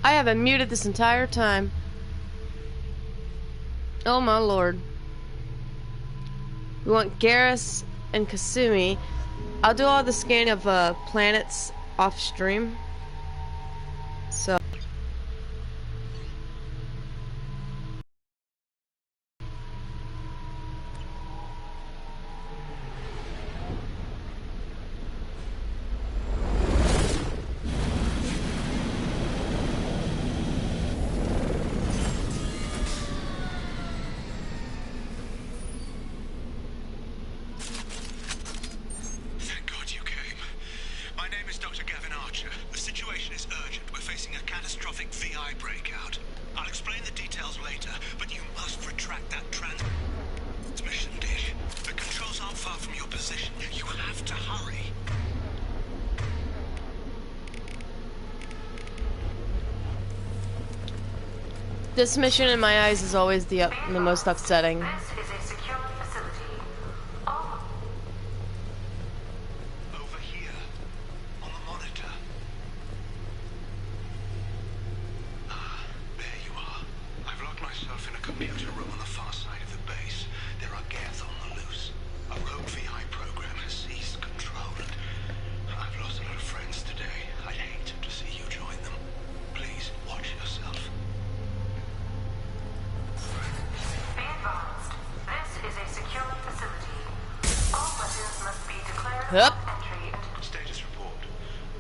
I have been muted this entire time. Oh my lord. We want Garrus and Kasumi. I'll do all the scanning of planets off stream. So this mission in my eyes is always the most upsetting. This is a secure facility. Over here, on the monitor. Ah, there you are. I've locked myself in a computer room on the far side of the base. There are Geth on the loose. A rogue VI program has seized control, and I've lost a lot of friends today. I'd hate to see you join them. Please, watch yourself. Be advised, this is a secure facility. All weapons must be declared Yep. upon entry. Status report.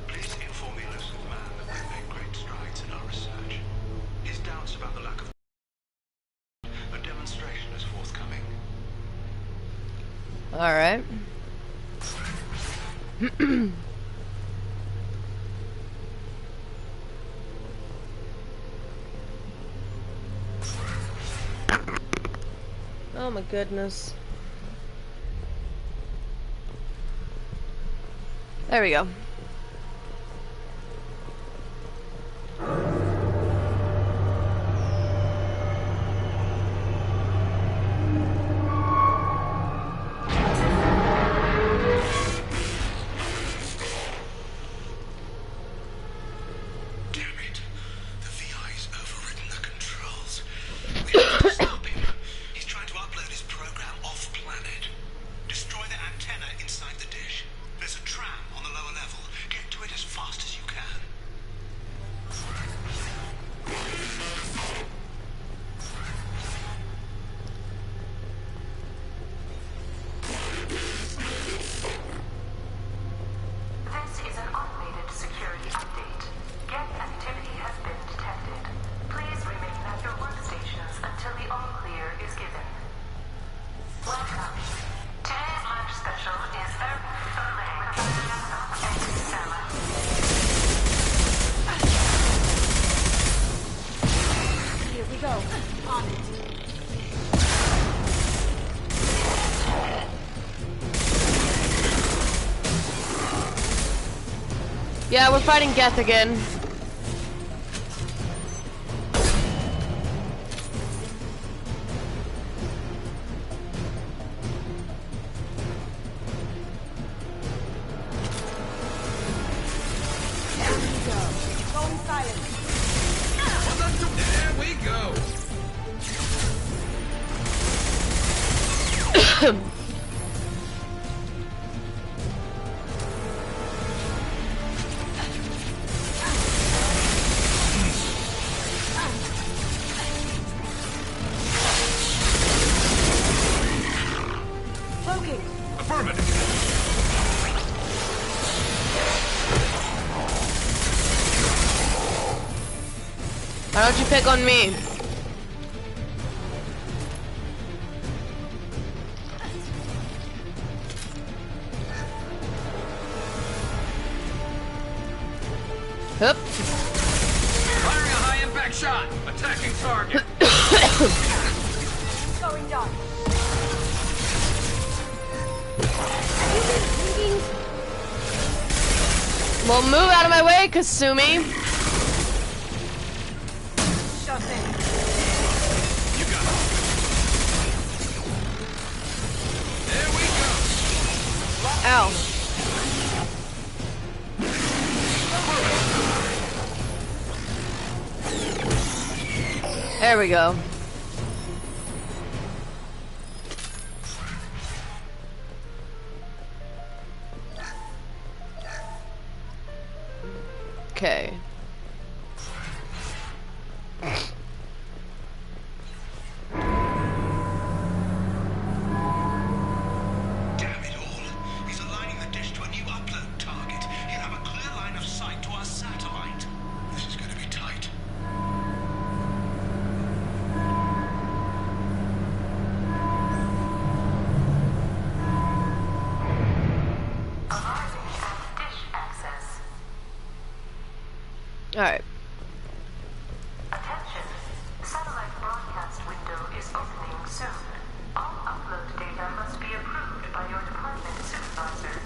Please inform the elusive man that we've made great strides in our research. His doubts about the lack of a demonstration is forthcoming. Alright. Oh my goodness. There we go. Damn it. The VI's overridden the controls. We have to stop him. He's trying to upload his program off-planet. Destroy the antenna inside the dish. There's a tram on the lower level. Get to it as fast as you can. This is an automated security update. Geth activity has been detected. Please remain at your workstations until the all clear is given. Welcome. Today's lunch special is filet with egg salad. Here we go. On it. Yeah, we're fighting Geth again. There we go. Affirmative. Why don't you pick on me? Hup. Firing a high-impact shot. Attacking target. Going dark. Well, move out of my way, Kasumi. Shot in. You got it. There we go. Ow. There we go. Okay. Damn it all. He's aligning the dish to a new upload target. He'll have a clear line of sight to our satellite. This is going to be tight. Arriving at dish access. Alright. Attention. Satellite broadcast window is opening soon. All upload data must be approved by your department supervisor.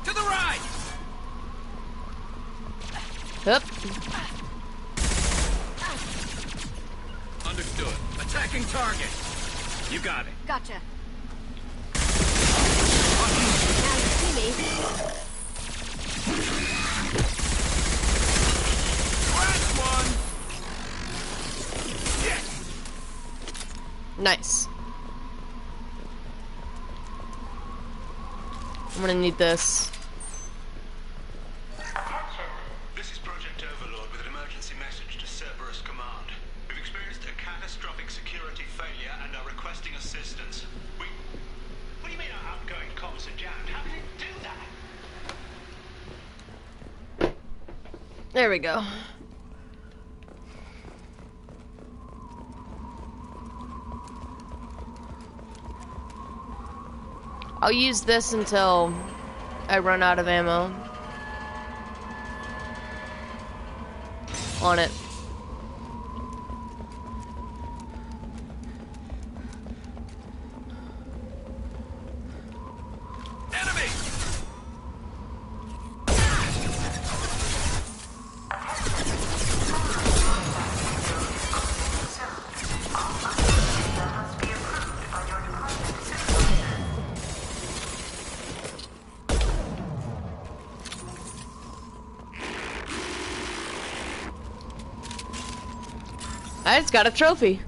To the right. Hup. Understood. Attacking target. You got it. Gotcha. Now you see me. Last one. Yes. Nice. I'm gonna need this. Attention. This is Project Overlord with an emergency message to Cerberus Command. We've experienced a catastrophic security failure and are requesting assistance. What do you mean our outgoing comms are jammed? How did it do that? There we go. I'll use this until I run out of ammo on it. Enemy. I just got a trophy.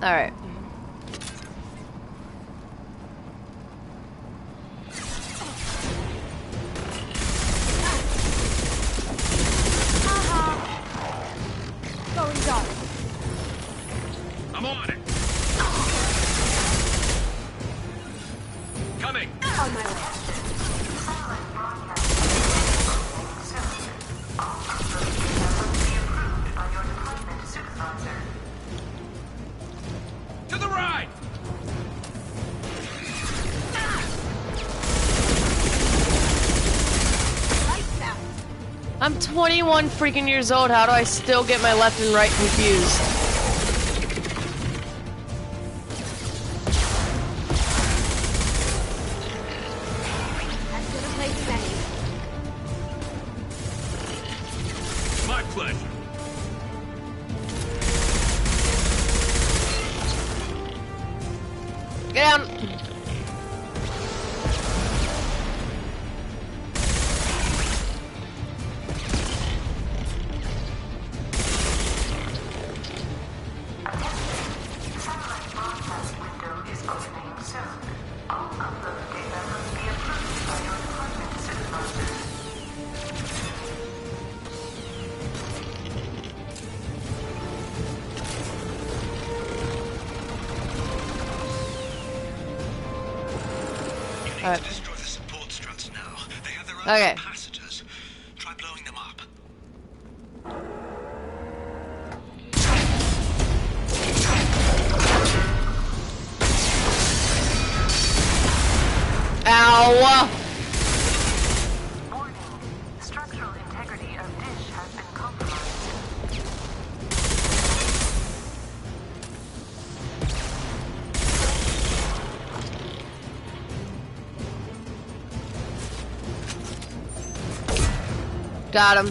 All right. Going dark. I'm on it. Coming. On my way. To the right. Lights out. I'm 21 freaking years old. How do I still get my left and right confused? As good a place as any. My pleasure. Get down. Satellite broadcast window is opening soon. All upload data must be approved by your department supervisor. need Alright. to destroy the support struts now. They have their own Okay. capacitors. Try blowing them up. Ow! Warning. Structural integrity of dish has been compromised. Got him.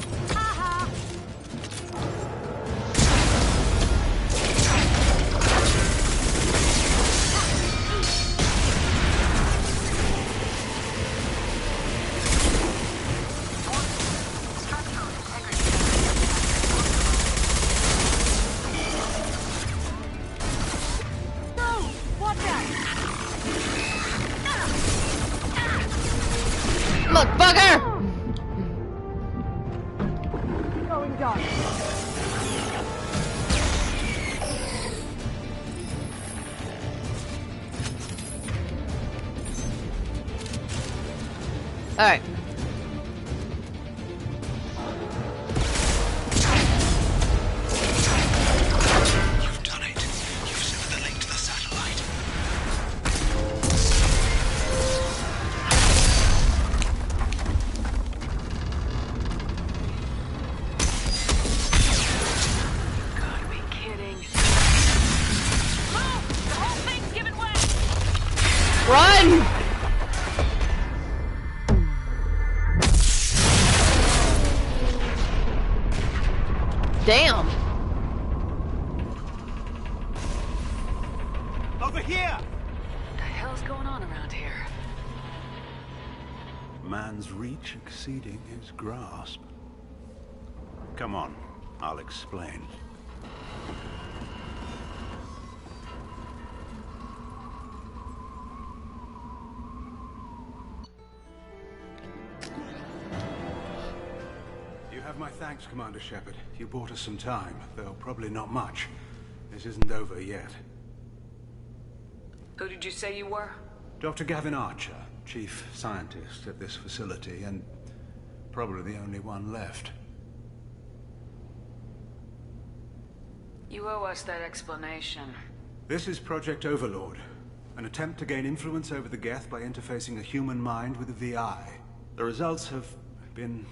Structural integrity. No! Watch out! Look, bugger! Going dark. Alright. You've done it. You've severed the link to the satellite. Gotta be kidding. The whole thing's giving way! Run! Damn. Over here! What the hell's going on around here? Man's reach exceeding his grasp. Come on, I'll explain. You have my thanks, Commander Shepard. You bought us some time, though probably not much. This isn't over yet. Who did you say you were? Dr. Gavin Archer, chief scientist at this facility, and probably the only one left. You owe us that explanation. This is Project Overlord, an attempt to gain influence over the Geth by interfacing a human mind with a VI. The results have been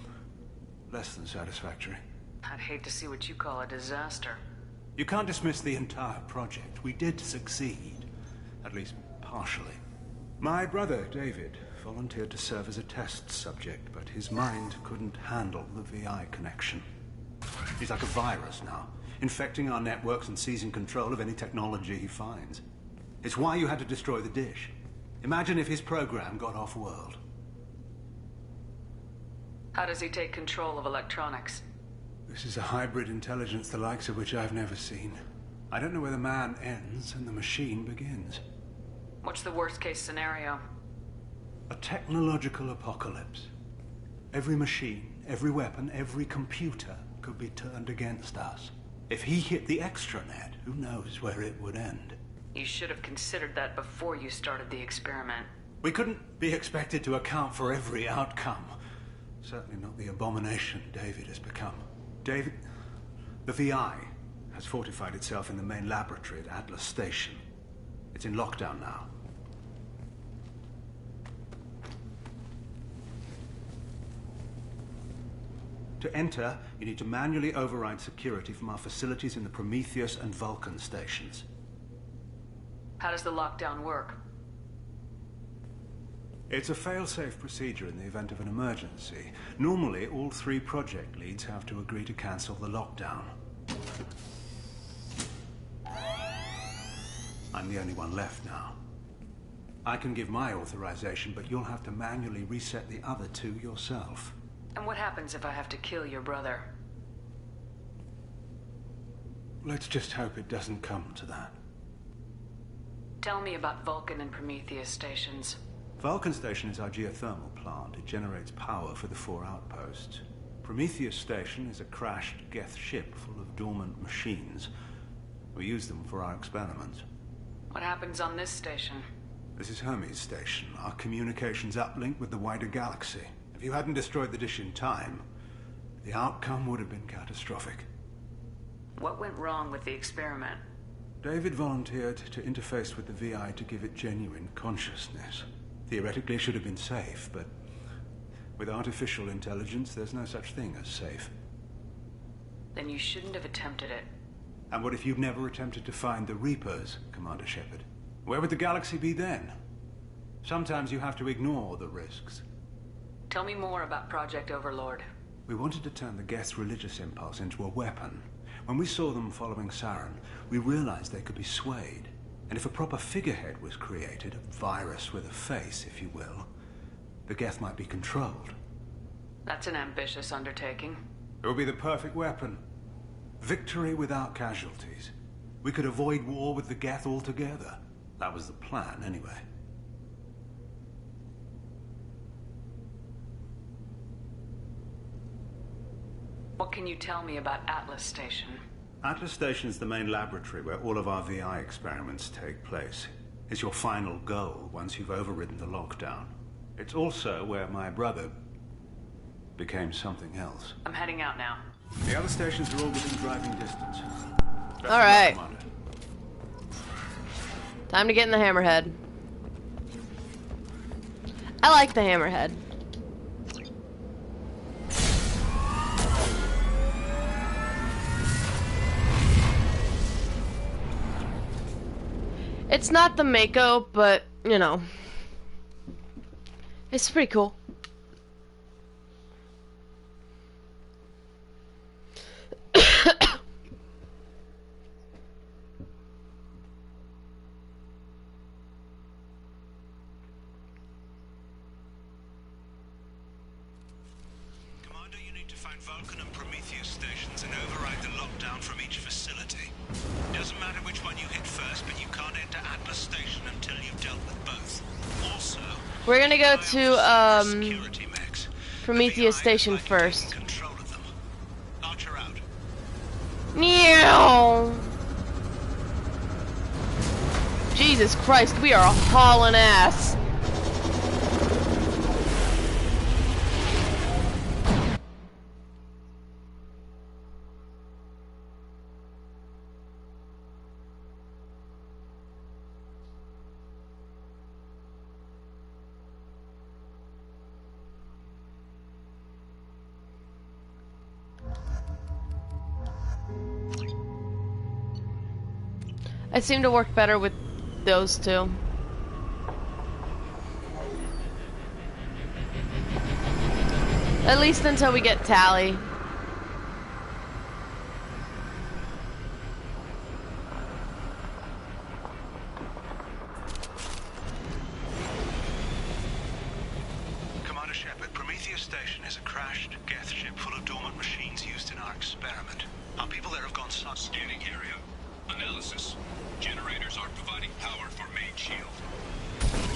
less than satisfactory. I'd hate to see what you call a disaster. You can't dismiss the entire project. We did succeed, at least partially. My brother, David, volunteered to serve as a test subject, but his mind couldn't handle the VI connection. He's like a virus now, infecting our networks and seizing control of any technology he finds. It's why you had to destroy the dish. Imagine if his program got off-world. How does he take control of electronics? This is a hybrid intelligence the likes of which I've never seen. I don't know where the man ends and the machine begins. What's the worst case scenario? A technological apocalypse. Every machine, every weapon, every computer could be turned against us. If he hit the extranet, who knows where it would end? You should have considered that before you started the experiment. We couldn't be expected to account for every outcome. Certainly not the abomination David has become. David, the VI has fortified itself in the main laboratory at Atlas Station. It's in lockdown now. To enter, you need to manually override security from our facilities in the Prometheus and Vulcan stations. How does the lockdown work? It's a fail-safe procedure in the event of an emergency. Normally, all 3 project leads have to agree to cancel the lockdown. I'm the only one left now. I can give my authorization, but you'll have to manually reset the other 2 yourself. And what happens if I have to kill your brother? Let's just hope it doesn't come to that. Tell me about Vulcan and Prometheus stations. Vulcan Station is our geothermal plant. It generates power for the 4 outposts. Prometheus Station is a crashed Geth ship full of dormant machines. We use them for our experiments. What happens on this station? This is Hermes Station, our communications uplink with the wider galaxy. If you hadn't destroyed the dish in time, the outcome would have been catastrophic. What went wrong with the experiment? David volunteered to interface with the VI to give it genuine consciousness. Theoretically, it should have been safe, but with artificial intelligence, there's no such thing as safe. Then you shouldn't have attempted it. And what if you've never attempted to find the Reapers, Commander Shepard? Where would the galaxy be then? Sometimes you have to ignore the risks. Tell me more about Project Overlord. We wanted to turn the Geth's religious impulse into a weapon. When we saw them following Saren, we realized they could be swayed. And if a proper figurehead was created, a virus with a face, if you will, the Geth might be controlled. That's an ambitious undertaking. It would be the perfect weapon. Victory without casualties. We could avoid war with the Geth altogether. That was the plan, anyway. What can you tell me about Atlas Station? Atlas Station is the main laboratory where all of our VI experiments take place. It's your final goal once you've overridden the lockdown. It's also where my brother became something else. I'm heading out now. The other stations are all within driving distance. All right. Time to get in the hammerhead. I like the hammerhead. It's not the Mako, but, you know, it's pretty cool. Commander, you need to find Vulcan and Prometheus stations and override the lockdown from each facility. Doesn't matter which one you hit first, but you can't enter Atlas Station until you've dealt with both. Also, we're gonna go to Prometheus Station first. Archer out. Meow. Jesus Christ, we are hauling ass. I seem to work better with those two. At least until we get Tally. Commander Shepard, Prometheus Station is a crashed Geth ship full of dormant machines used in our experiment. Our people there have gone Scanning area. Analysis. Generators are providing power for main shield.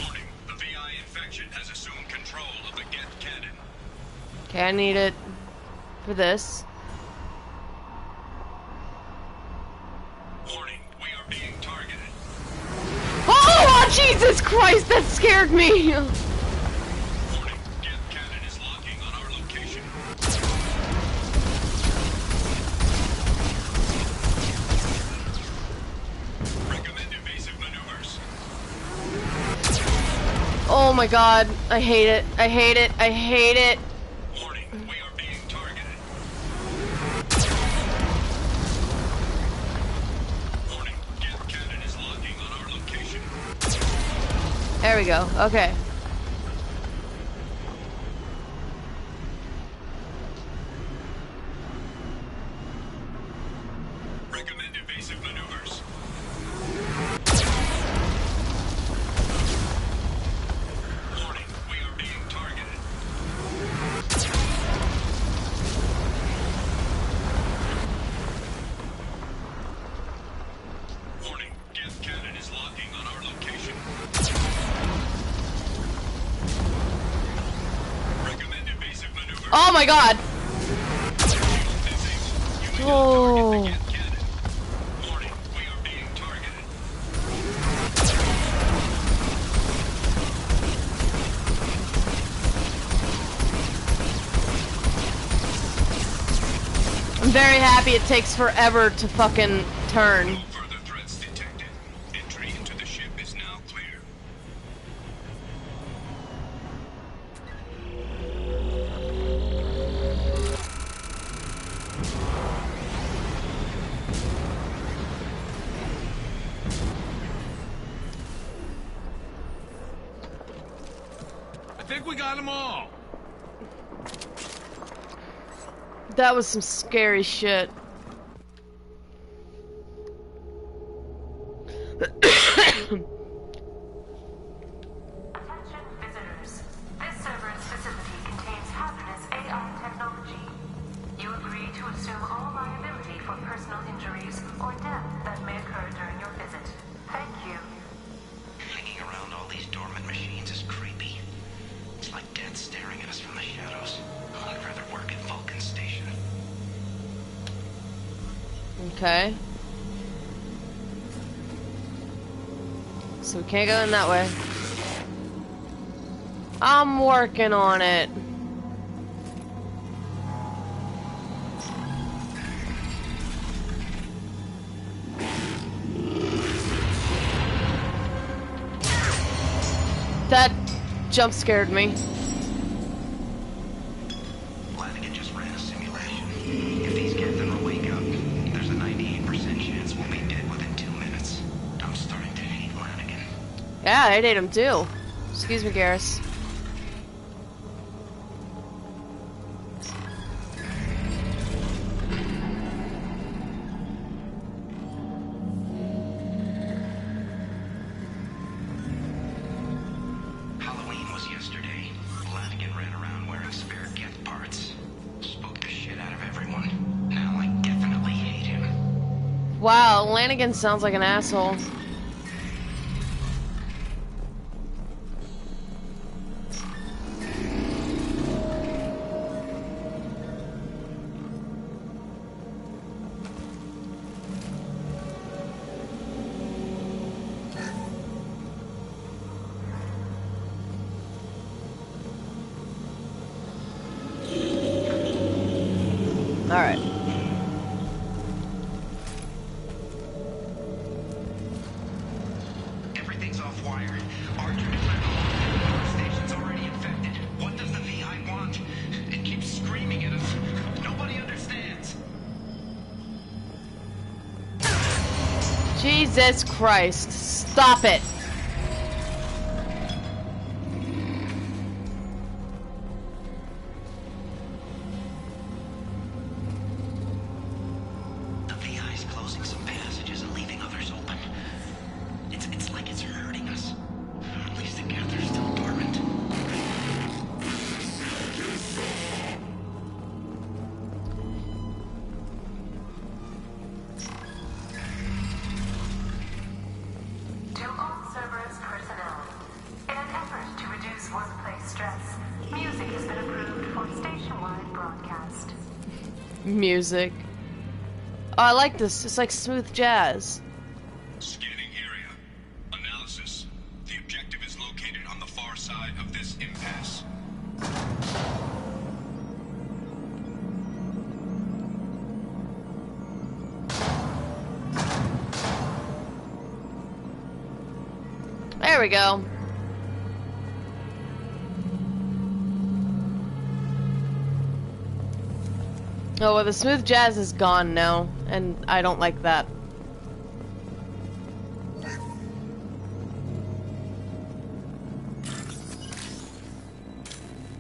Warning, the VI infection has assumed control of the Geth cannon. Okay, I need it for this. Warning, we are being targeted. Oh, Jesus Christ, that scared me! Warning, Geth cannon is locking on our location. Recommend evasive maneuvers. Oh my God, I hate it. I hate it. I hate it. Warning, we are being targeted. Warning, Geth cannon is locking on our location. There we go. Okay. Recommend evasive maneuvers. Warning, we are being targeted. Warning, Geth cannon is locking on our location. Recommend evasive maneuvers. Oh my God. Oh. Warning, we are being targeted. I'm very happy it takes forever to fucking turn. No further threats detected. Entry into the ship is now clear. I think we got them all. That was some scary shit. Attention visitors. This server's facility contains hazardous AI technology. You agree to assume all liability for personal injuries or death that may occur during your visit. Thank you. Hanging around all these dormant machines is creepy. It's like death staring at us from the shadows. I'd rather work at Vulcan Station. Okay. So we can't go in that way. I'm working on it. That jump scared me. Flanagan just ran a simulation. If these get them to wake up, there's a 98% chance we'll be dead within 2 minutes. I'm starting to hate Flanagan. Yeah, I hate him too. Excuse me, Garrus. Halloween was yesterday. Flanagan ran around wearing spare gift parts. Spooked the shit out of everyone. Now I definitely hate him. Wow, Lanigan sounds like an asshole. Alright. Everything's off wire. Our power station's already infected. What does the VI want? It keeps screaming at us. Nobody understands. Jesus Christ. Stop it. The VI's closing some passages and leaving others open. It's like it's hurting us. At least the gather's still dormant. To all servers personnel, in an effort to reduce workplace stress, music has been approved for station-wide broadcast. Music. Oh, I like this. It's like smooth jazz. Scanning area. Analysis. The objective is located on the far side of this impasse. There we go. Oh, well, the smooth jazz is gone now, and I don't like that.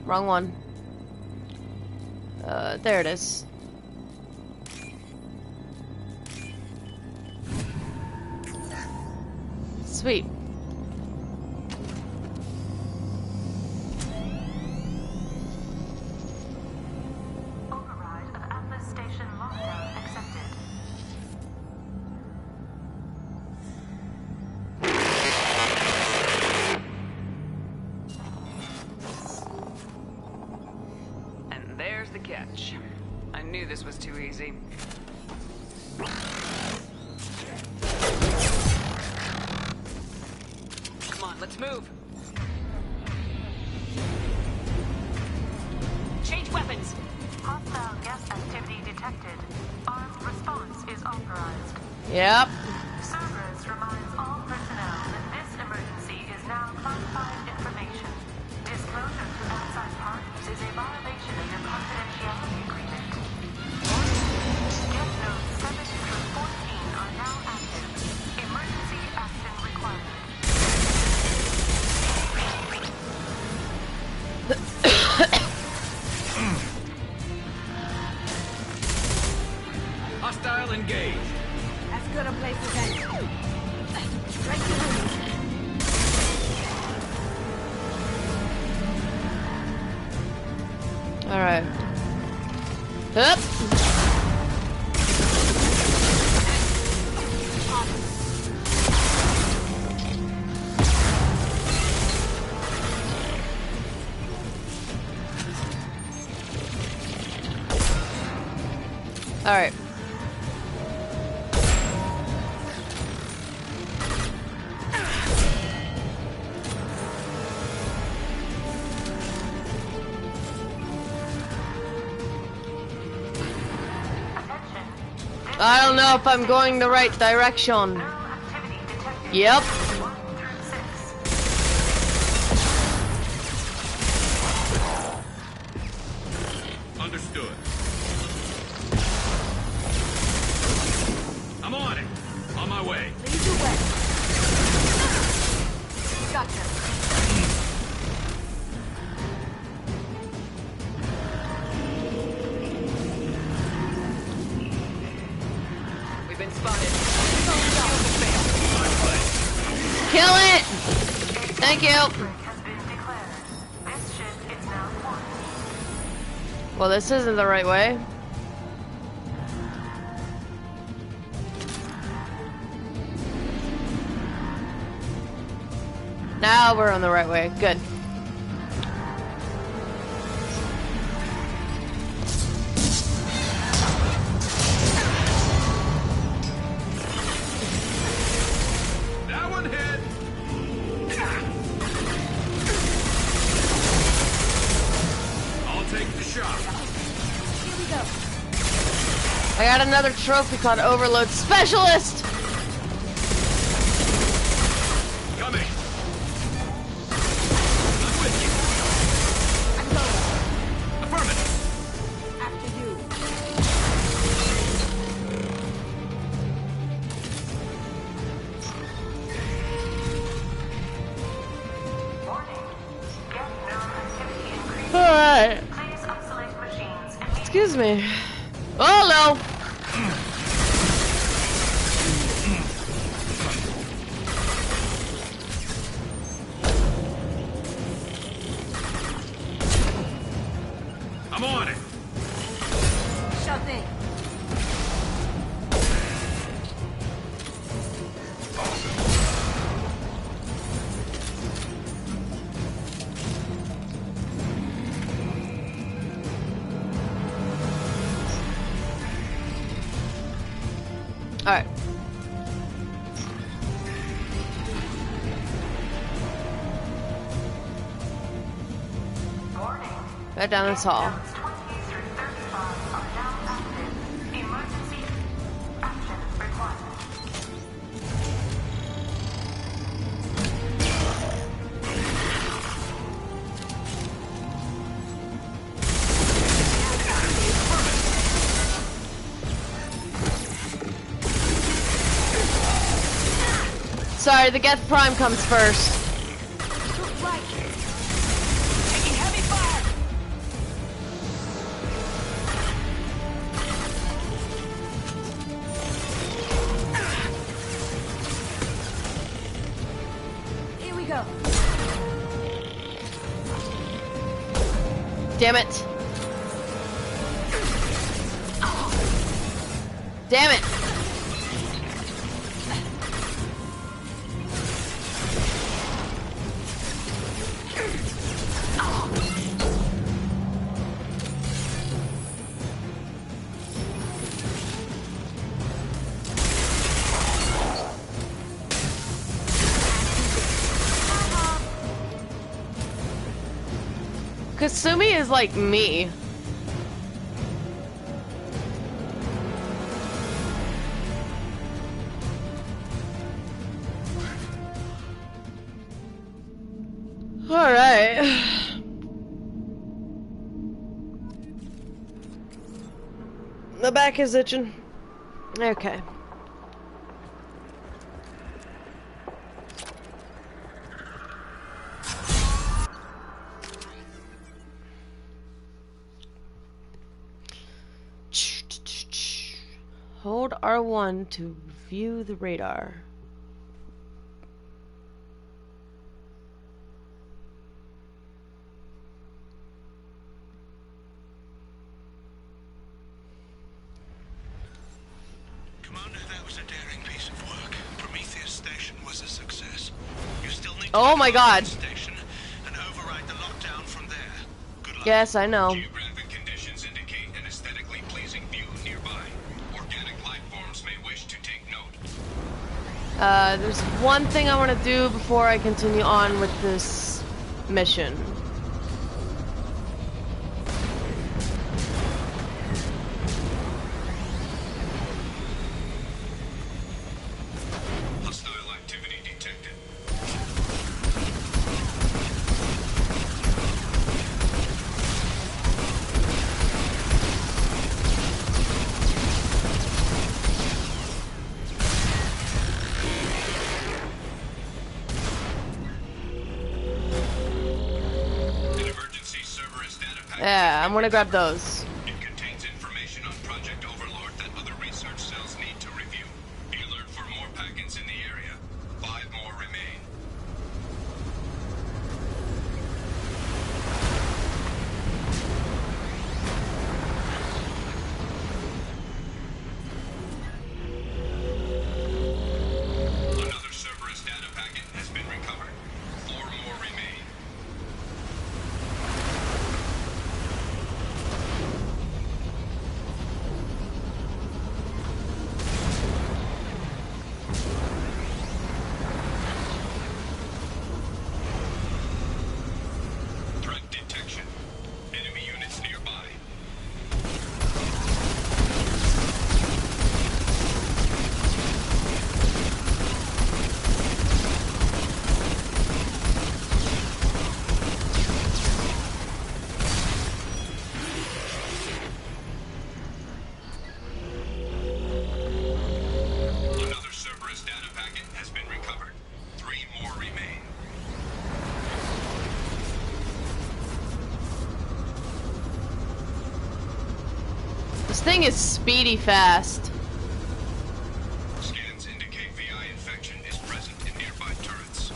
Wrong one. There it is. Sweet. Override of Atlas Station lockdown accepted. And there's the catch. I knew this was too easy. Come on, let's move. Change weapons. Hostile gas activity detected. Yep. Cerberus reminds all personnel that this emergency is now classified information. Disclosure to outside parties is a violation of your confidentiality agreement. Get notes 7 through 14 are now active. Emergency action required. Hostile engaged. As good a place as any. Right through. All right. Hup. All right. I don't know if I'm going the right direction. Activity detected. Yep. 1 through 6. Understood. I'm on it. On my way. Lead the way. Gotcha. We've been spotted. Kill it. Thank you. Has been declared. This ship is now quarantined. Well, this isn't the right way. Now we're on the right way. Good. That one hit. I'll take the shot. Here we go. I got another trophy called Overload Specialist. Coming. I'm with you. I'm going. Affirmative. After you. Warning. Get known activity increased. All right. Please isolate machines immediately. Excuse me. Oh no. I'm on it. Sure thing. All right. Warning. Right down this hall. Notes 20 through 35 are now active. Emergency action required. Sorry, the Geth Prime comes first. Right. Taking heavy fire. Here we go. Damn it. Damn it. Kasumi is like me. Alright. The back is itching. Okay. Hold R1 to view the radar. Commander, that was a daring piece of work. Prometheus Station was a success. You still need to Oh my God. station and override the lockdown from there. Good luck. Yes, I know. Geographic conditions indicate an aesthetically pleasing view nearby. Organic life forms may wish to take note. There's one thing I want to do before I continue on with this mission. Hostile activity detected. An emergency Cerberus data packet. Yeah, I'm gonna grab those. It contains information on Project Overlord that other research cells need to review. Be alert for more packets in the area. 5 more remain. Another Cerberus data packet has been recovered. 4 more remain. Threat detection. Enemy units nearby. Another Cerberus data packet has been recovered. 3 more remain. This thing is speedy fast. Scans indicate VI infection is present in nearby turrets.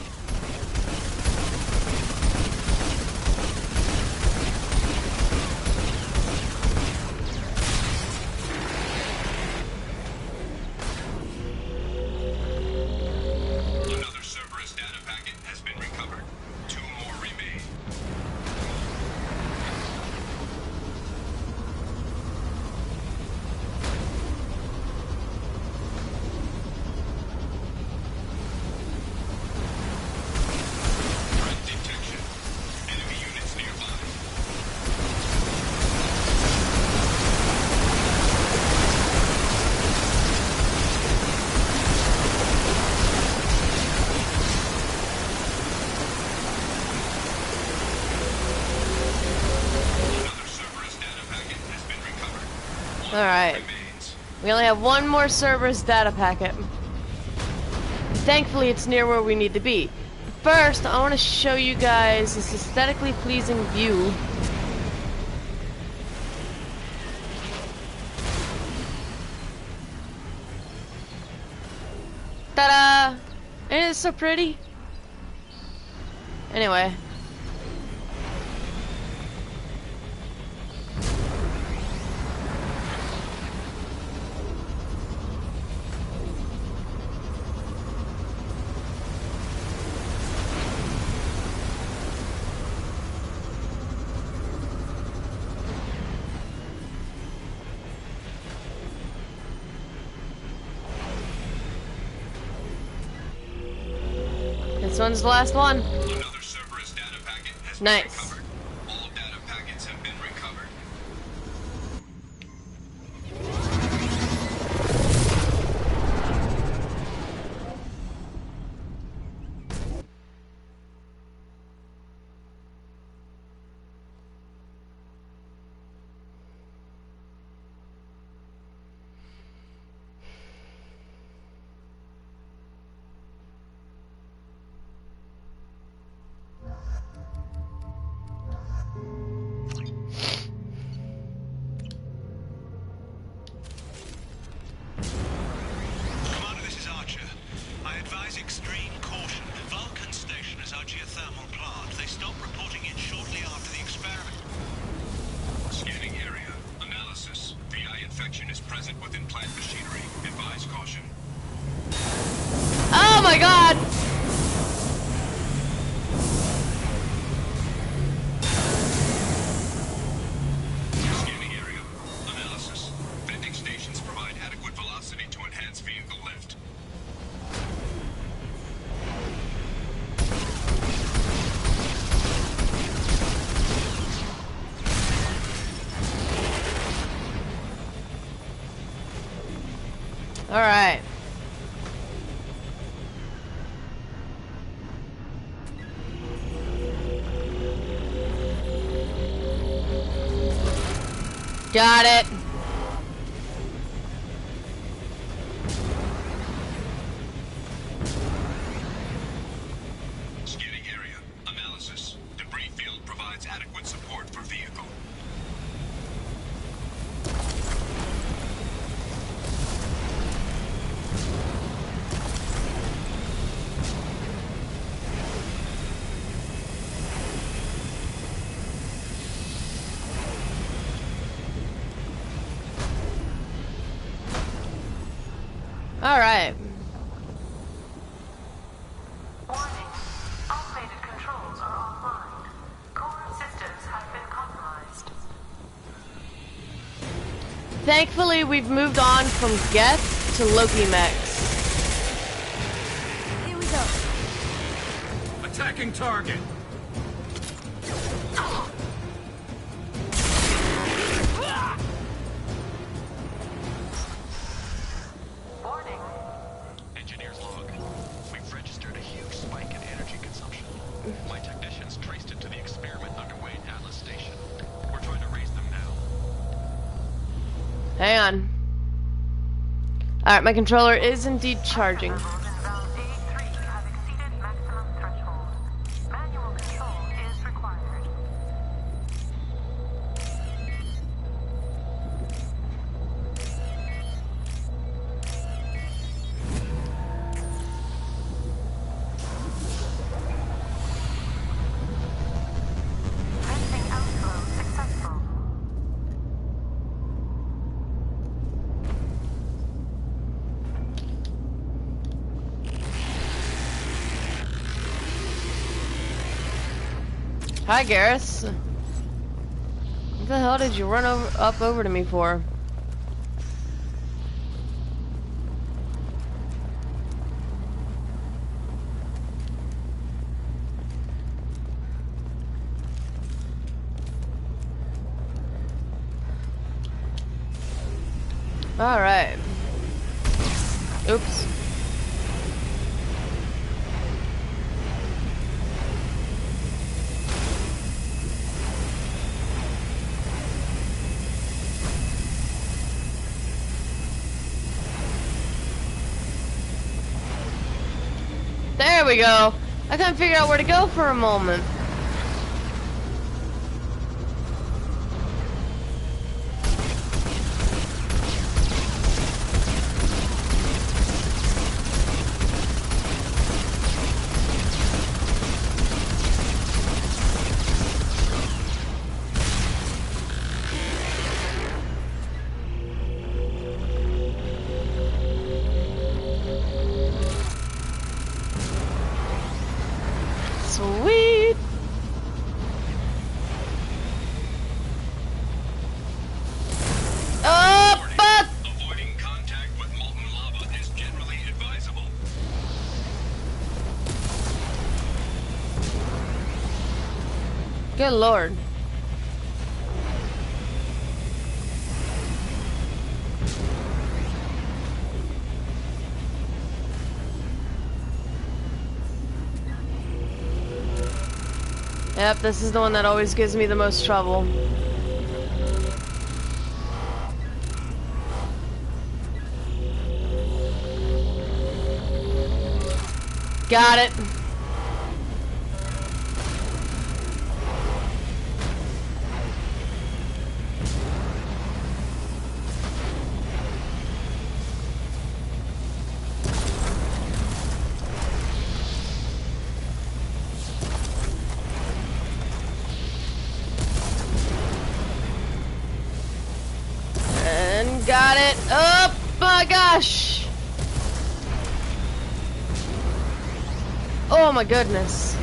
Another Cerberus data packet has been recovered. 2 more remain. Threat detection. Enemy units nearby. Another Cerberus data packet has been recovered. 1 Alright. remains. We only have one more Cerberus data packet. Thankfully, it's near where we need to be. First, I want to show you guys this aesthetically pleasing view. Ta-da! Isn't it so pretty? Anyway. This one's the last one. Another Cerberus data packet has been Nice. recovered. All data packets have been recovered. Alright. Got it. Scanning area. Analysis. Debris field provides adequate support for vehicle. Alright. Warning. Automated controls are offline. Core systems have been compromised. Thankfully, we've moved on from Geth to Loki Mechs. Here we go. Attacking target. Warning. Engineer's log. We've registered a huge spike in energy consumption. My technicians traced it to the experiment underway at Atlas Station. We're trying to raise them now. Hang on. Alright, my controller is indeed charging. Levels in valve A3 have exceeded maximum threshold. Manual control is required. Venting outflow successful. Hi, Garrus. What the hell did you run up over to me for? Alright. Oops. There we go. I couldn't figure out where to go for a moment. Sweet. Oh, fuck! Avoiding contact with molten lava is generally advisable. Good lord. Yep, this is the one that always gives me the most trouble. Got it. And got it. Oh my gosh. Oh my goodness.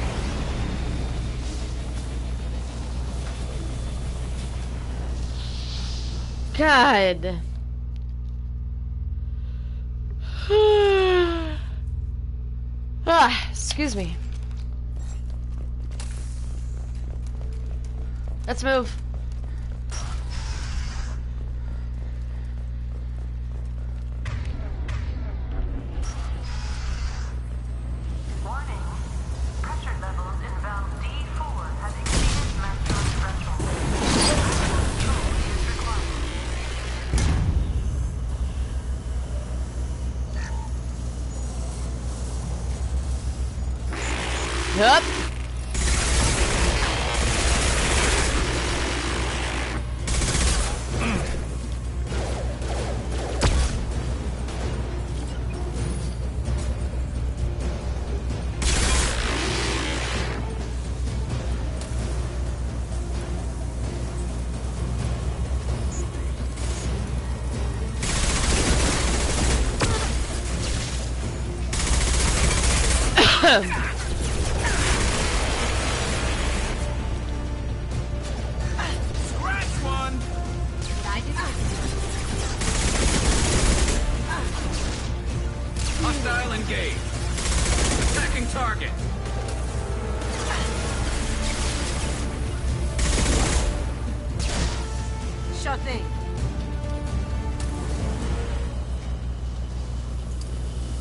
God. Excuse me. Let's move. Yup. Scratch one! I did not. Hostile engaged. Attacking target. Sure thing.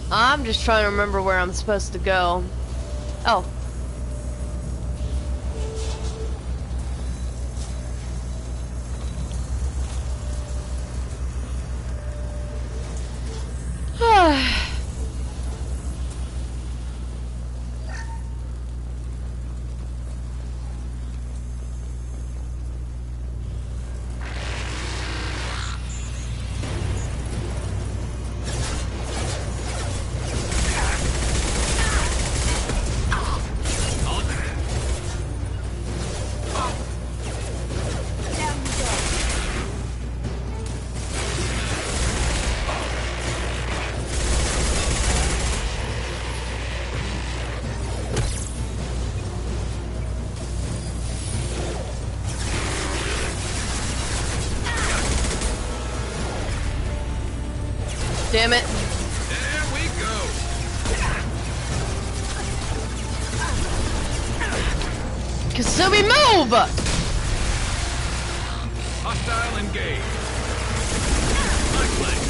I'm just trying to remember where I'm supposed to go. Oh. Damn it. There we go. Kasumi, move! Hostile engaged. My flank.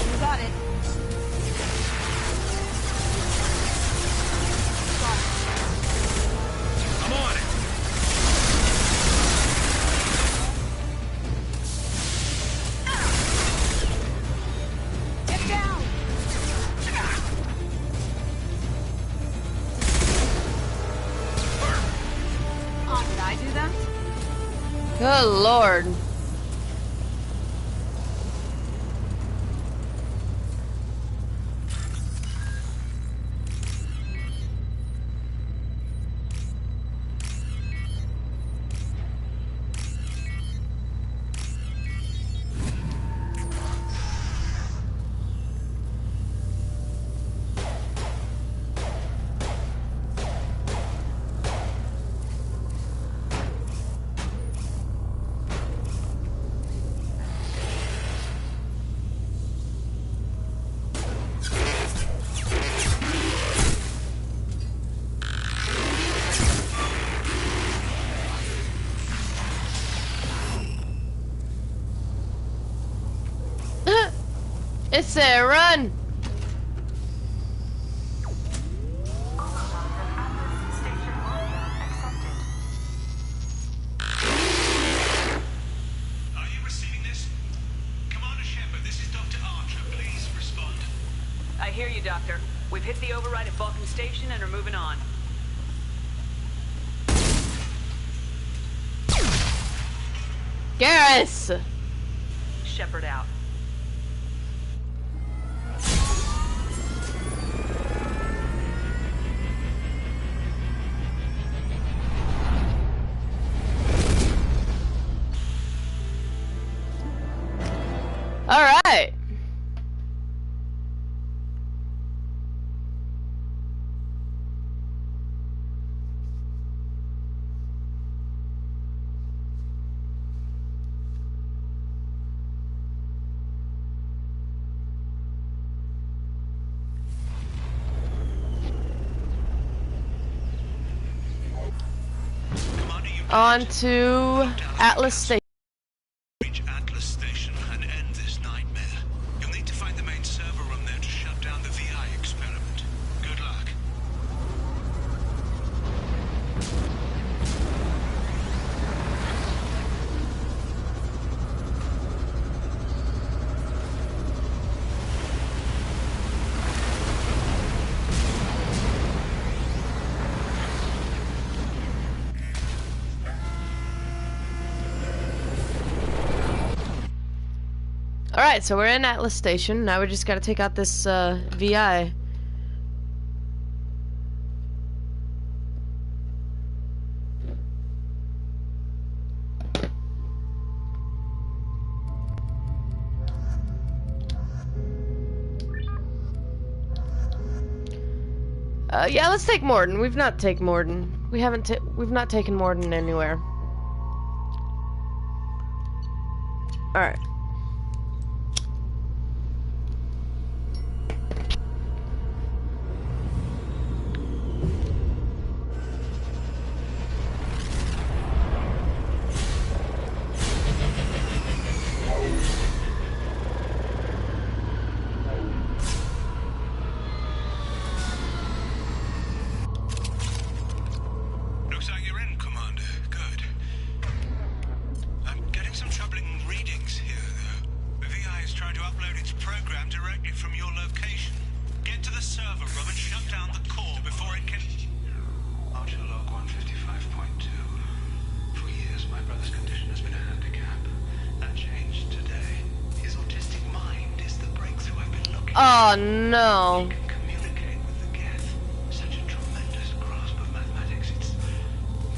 You got it. I'm on it. Get down. Oh, did I do that? Good lord. It's a run. Are you receiving this? Commander Shepard, this is Dr. Archer. Please respond. I hear you, Doctor. We've hit the override at Vulcan Station and are moving on. Garrus! Shepard out. Alright. Commander, you On to Atlas Station. reach Atlas Station and end this nightmare. You'll need to find the main server room there to shut down the VI experiment. Good luck. Alright, so we're in Atlas Station. Now we just gotta take out this VI. Yeah, let's take Morden. We've not taken Morden. We've not taken Morden anywhere. Alright. Looks like you're in, Commander. Good. I'm getting some troubling readings here, though. The VI is trying to upload its program directly from your location. Get to the server room and shut down the core before it can... Archer log 155.2. For years, my brother's condition has been a handicap. That changed today. His autistic mind is the breakthrough I've been looking for. Oh no. He can communicate with the Geth. Such a tremendous grasp of mathematics.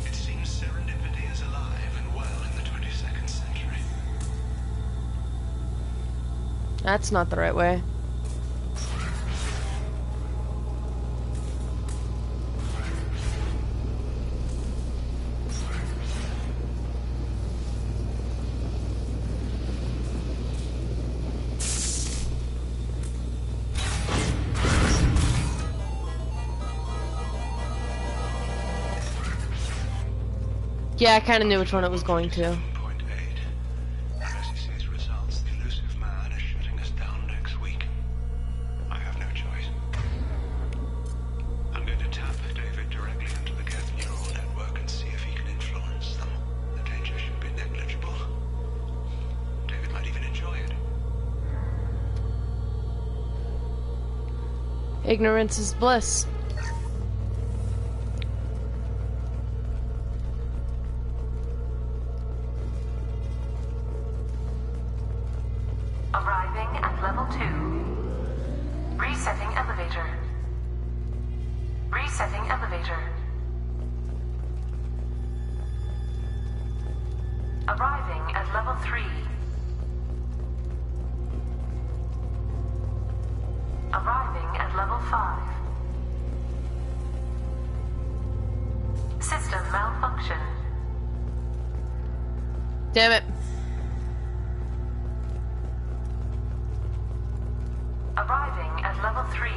It seems serendipity is alive and well in the 22nd century. That's not the right way. Yeah, I kind of knew which one it was going to. Point 8. As he sees results, the elusive man is shutting us down next week. I have no choice. I'm going to tap David directly into the Geth neural network and see if he can influence them. The danger should be negligible. David might even enjoy it. Ignorance is bliss. Arriving at level 2. Resetting elevator. Resetting elevator. Arriving at level 3. Arriving at level 5. System malfunction. Damn it. Arriving at level 3.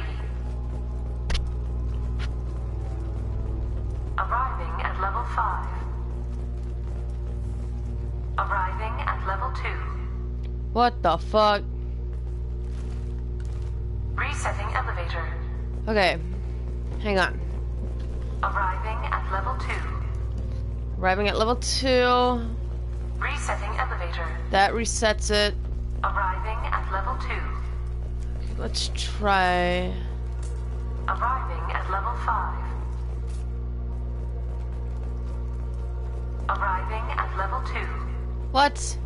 Arriving at level 5. Arriving at level 2. What the fuck? Resetting elevator. Okay. Hang on. Arriving at level 2. Arriving at level 2. Resetting elevator. That resets it. Arriving at level 2. Let's try. Arriving at level 5. Arriving at level 2. What?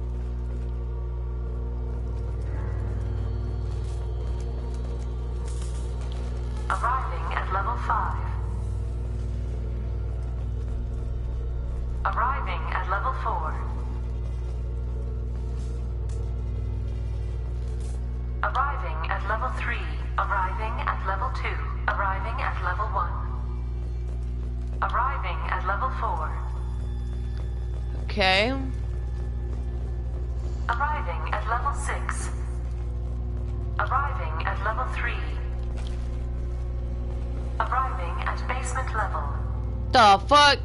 Arriving at level 5. Arriving at level 4. Arriving at level 3. Arriving at level 2. Arriving at level 1. Arriving at level 4. Okay. Arriving at level 6. Arriving at level 3. Arriving at basement level. The fuck?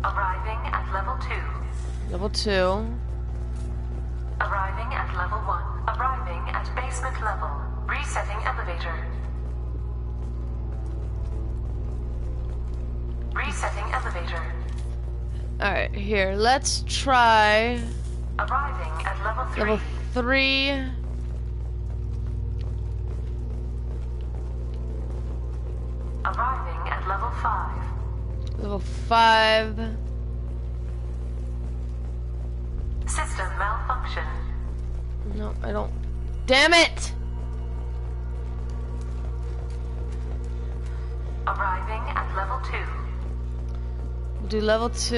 Arriving at level 2. Level 2. Arriving at level 1. Arriving at basement level. Resetting elevator. Resetting elevator. Alright, here. Let's try Arriving at level 3. level 3. Arriving at level 5. Level 5. System malfunction. No, I don't. Damn it! Arriving at level 2. We'll do level 2.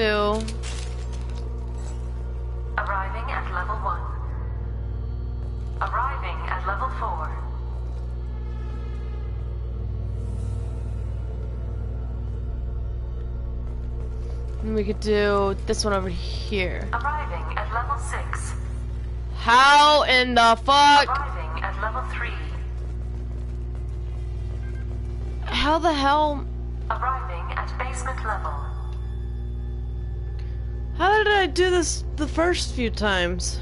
Arriving at level 1. Arriving at level 4. And we could do this one over here. Arriving at level 6. How in the fuck? Arriving at level 3. How the hell? Arriving at basement level. How did I do this the first few times?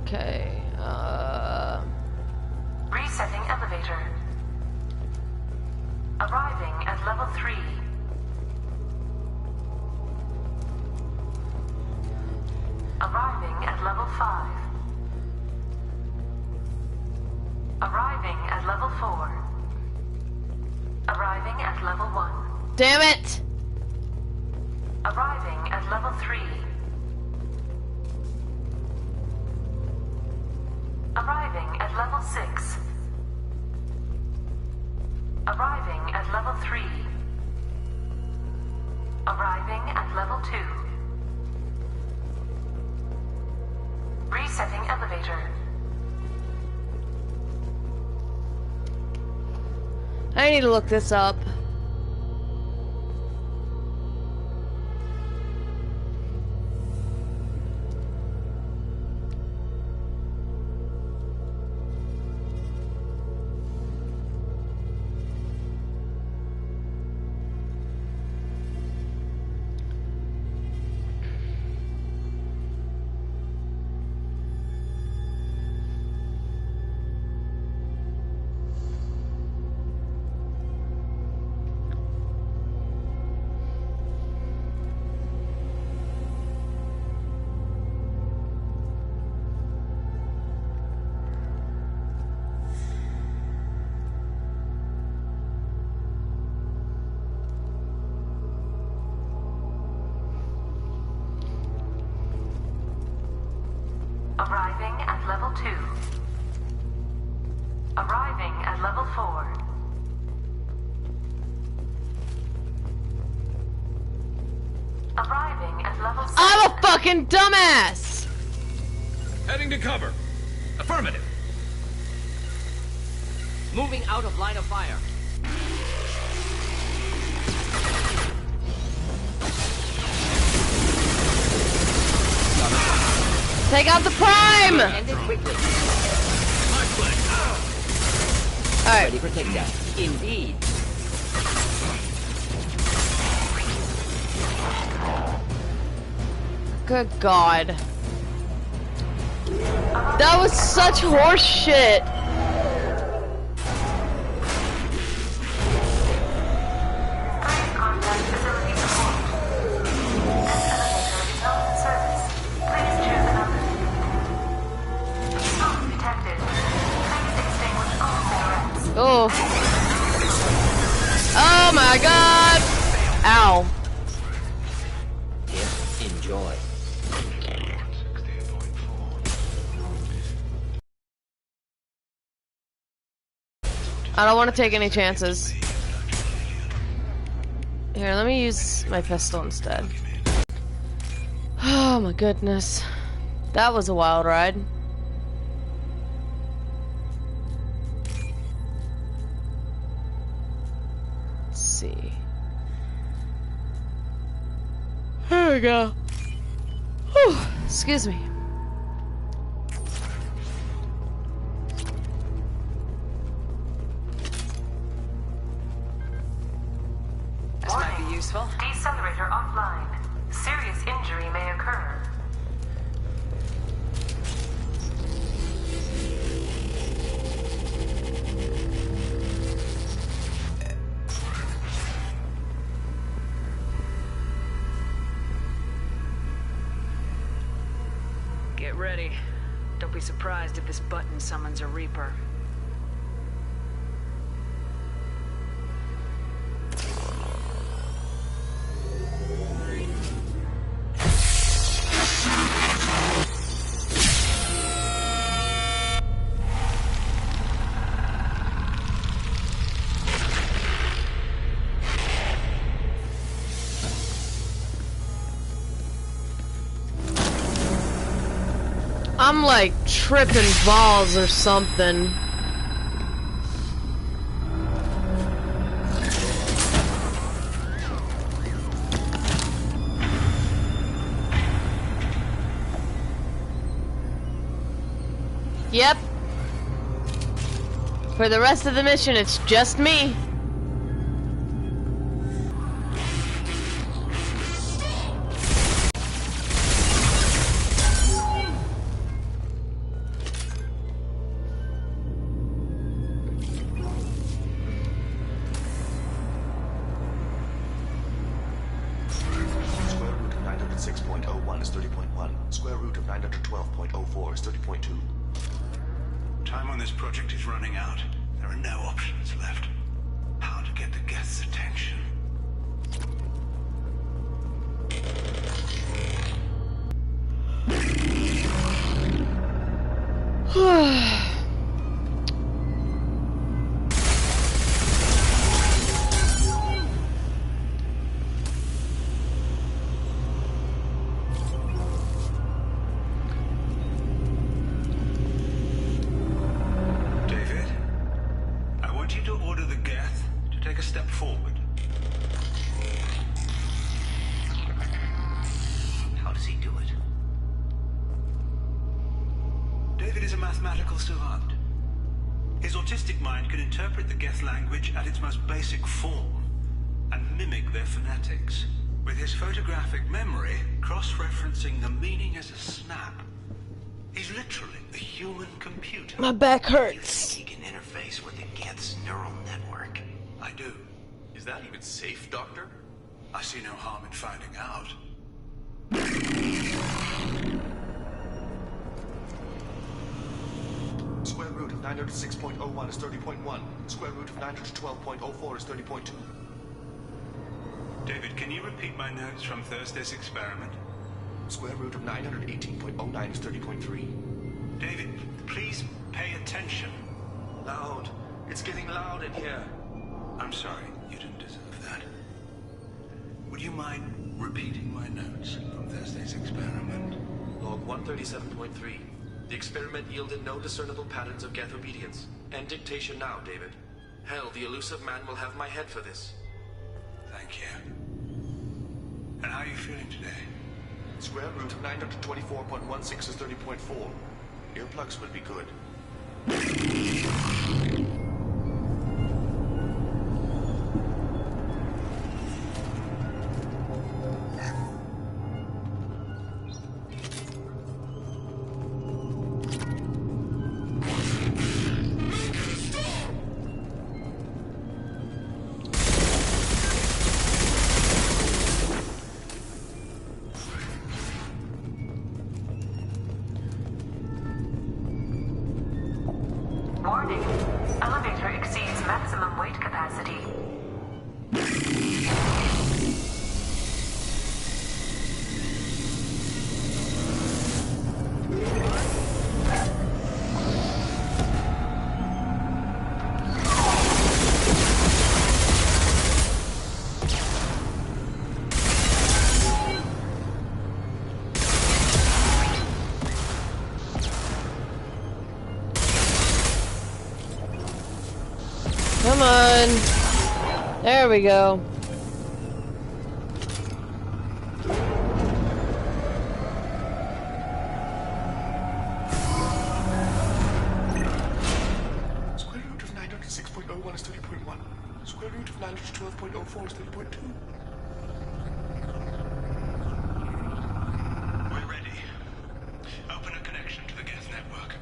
Okay, Resetting elevator. Arriving at level 3. Arriving at level 5. Arriving at level 4. Arriving at level 1. damn it! Arriving at level 3. Arriving at level 6. Arriving at level 3. Arriving at level 2. Resetting elevator. I need to look this up. Arriving at level 2. Arriving at level 4. Arriving at level 7. I'm a fucking dumbass! Heading to cover. Affirmative. Moving out of line of fire. Take out the prime! End it quickly. My flank. Alright, Ready for takedown. Indeed. good god. That was such horse shit. Contact facility support. This elevator is not in service. Please choose another. Smoke detected. Please extinguish all cigarettes. Oh. Oh my god! Ow. Here, enjoy. I don't want to take any chances. Here, let me use my pistol instead. Oh my goodness. That was a wild ride. Let's see. There we go. Whew, excuse me. This might be useful. Decelerator offline. Serious injury may occur. Get ready. Don't be surprised if this button summons a Reaper. I'm like tripping balls or something. Yep. For the rest of the mission, it's just me. Time on this project is running out. There are no options left. How to get the guest's attention? David is a mathematical savant. His autistic mind can interpret the Geth language at its most basic form and mimic their phonetics, with his photographic memory cross-referencing the meaning as a snap. He's literally a human computer. My back hurts. You think he can interface with the Geth's neural network? I do. Is that even safe, Doctor? I see no harm in finding out. Square root of 906.01 is 30.1. Square root of 912.04 is 30.2. David, can you repeat my notes from Thursday's experiment? Square root of 918.09 is 30.3. David, please pay attention. Loud. It's getting loud in here. I'm sorry, you didn't deserve that. Would you mind repeating my notes from Thursday's experiment? Log 137.3. The experiment yielded no discernible patterns of Geth obedience. End dictation now, David. Hell, the elusive man will have my head for this. Thank you. And how are you feeling today? Square root of 924.16 is 30.4. Earplugs would be good. Warning. Elevator exceeds maximum weight capacity. Come on. There we go. Square root of 906.01 is 30.1. Square root of 912.04 is 30.2. We're ready. Open a connection to the Geth network.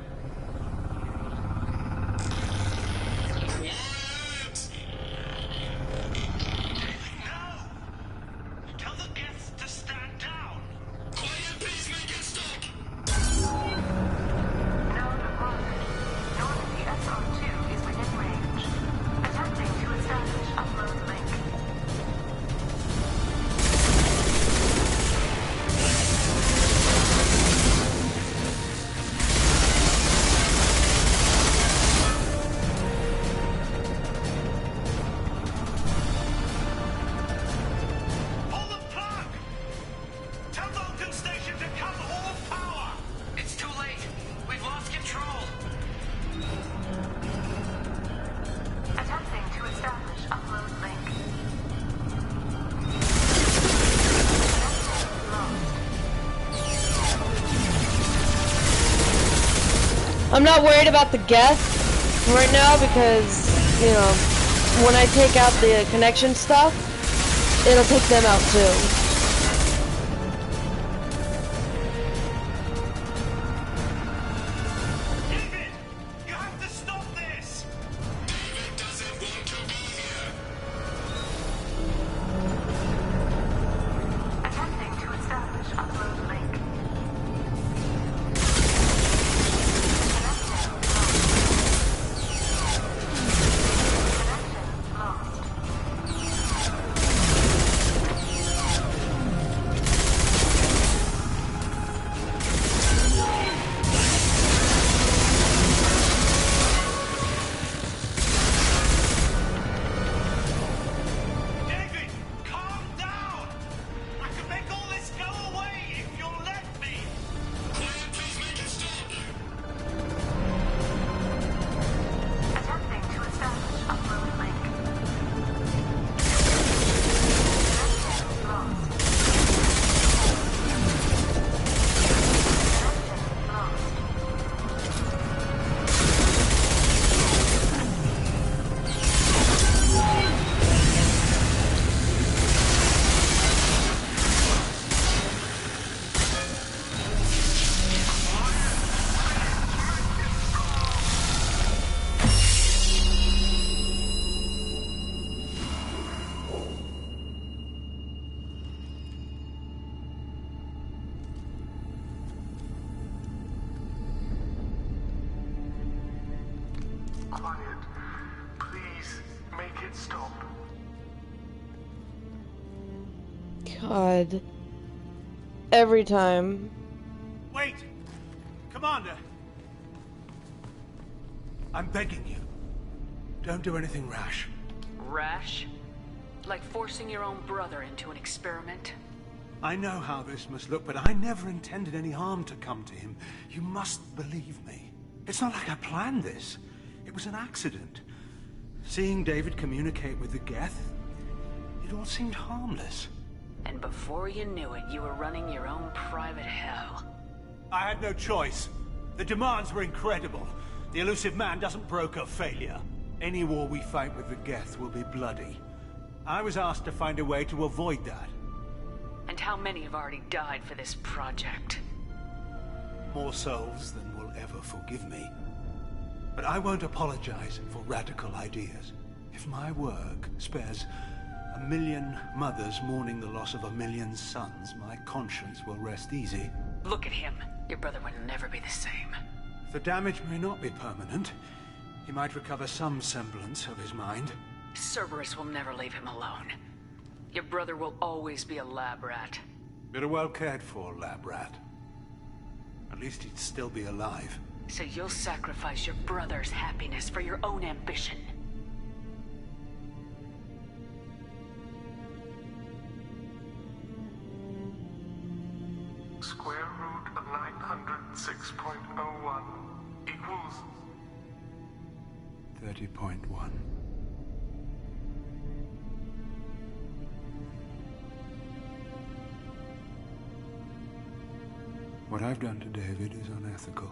I'm not worried about the Geth right now because, you know, when I take out the connection stuff, it'll take them out too. Quiet. Please make it stop. God. Every time. Wait! Commander! I'm begging you. Don't do anything rash. Rash? Like forcing your own brother into an experiment? I know how this must look, but I never intended any harm to come to him. You must believe me. It's not like I planned this. It was an accident. Seeing David communicate with the Geth, it all seemed harmless. And before you knew it, you were running your own private hell. I had no choice. The demands were incredible. The elusive man doesn't broker failure. Any war we fight with the Geth will be bloody. I was asked to find a way to avoid that. And how many have already died for this project? More souls than will ever forgive me. But I won't apologize for radical ideas. If my work spares 1 million mothers mourning the loss of 1 million sons, my conscience will rest easy. Look at him. Your brother would never be the same. The damage may not be permanent. He might recover some semblance of his mind. Cerberus will never leave him alone. Your brother will always be a lab rat. But a well-cared-for lab rat. At least he'd still be alive. So you'll sacrifice your brother's happiness for your own ambition. Square root of 906.01 equals 30.1. What I've done to David is unethical.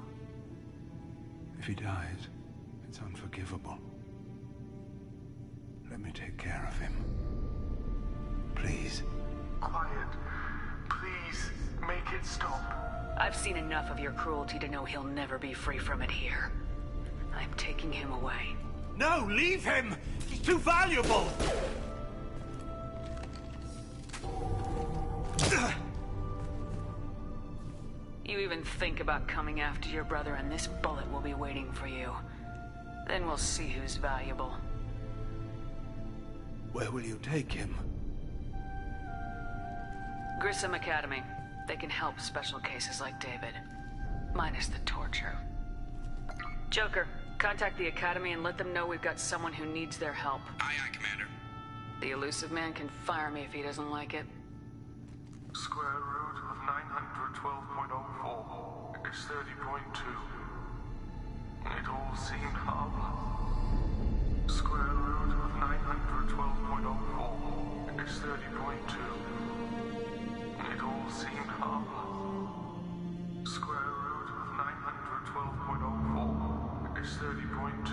If he dies, it's unforgivable. Let me take care of him. Please. Quiet. Please, make it stop. I've seen enough of your cruelty to know he'll never be free from it here. I'm taking him away. No, leave him! He's too valuable! You even think about coming after your brother and this bullet will be waiting for you. Then we'll see who's valuable. Where will you take him? Grissom Academy. They can help special cases like David. Minus the torture. Joker, contact the Academy and let them know we've got someone who needs their help. Aye, aye, Commander. The elusive man can fire me if he doesn't like it. Square root of 912.04 is 30.2. It all seemed harmless. Square root of 912.04 is 30.2. It all seemed harmless. Square root of 912.04 -30.2.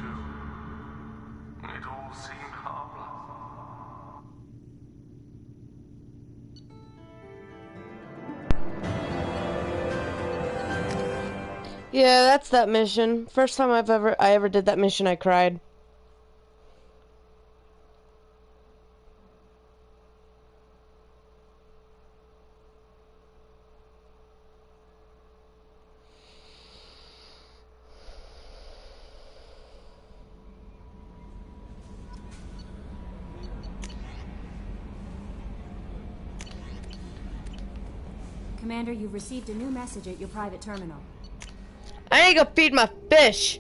It all seemed harmless. Yeah, that's that mission. First time I ever did that mission, I cried. Commander, you've received a new message at your private terminal. I need to go feed my fish.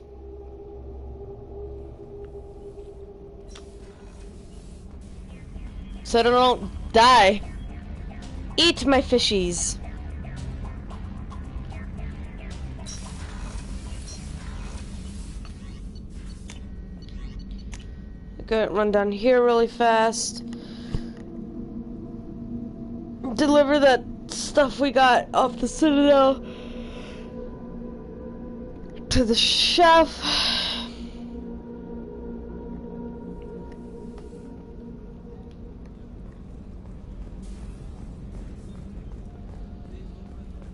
So they don't die. Eat my fishies. Go run down here really fast. Deliver that stuff we got off the Citadel to the chef.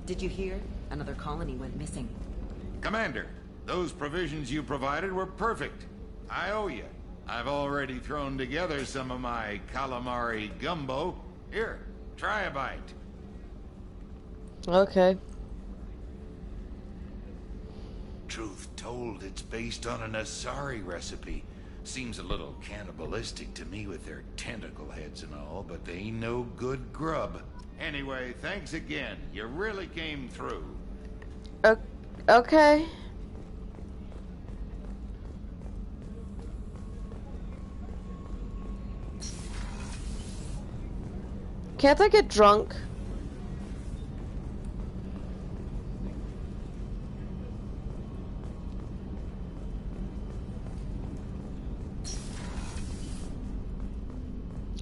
Did you hear? Another colony went missing. Commander, those provisions you provided were perfect. I owe you. I've already thrown together some of my calamari gumbo. Here, try a bite. Okay. Truth told, it's based on an Asari recipe. Seems a little cannibalistic to me with their tentacle heads and all, but they ain't no good grub. Anyway, thanks again. You really came through. Okay. Can't I get drunk?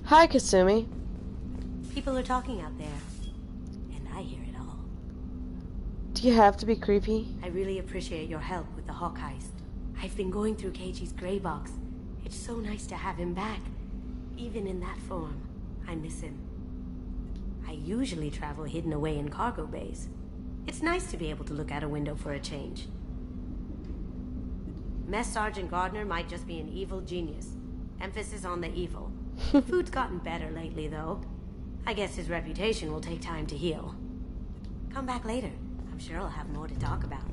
Hi, Kasumi. People are talking out there, and I hear it all. Do you have to be creepy? I really appreciate your help with the Hawk heist. I've been going through Keiichi's gray box. It's so nice to have him back. Even in that form, I miss him. I usually travel hidden away in cargo bays. It's nice to be able to look out a window for a change. Mess Sergeant Gardner might just be an evil genius. Emphasis on the evil. Food's gotten better lately, though. I guess his reputation will take time to heal. Come back later. I'm sure I'll have more to talk about.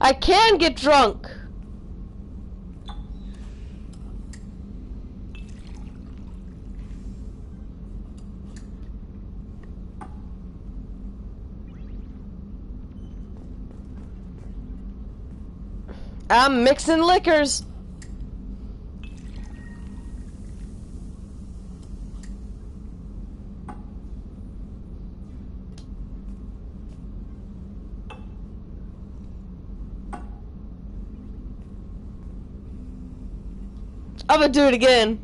I can get drunk! I'm mixing liquors. I'm gonna do it again.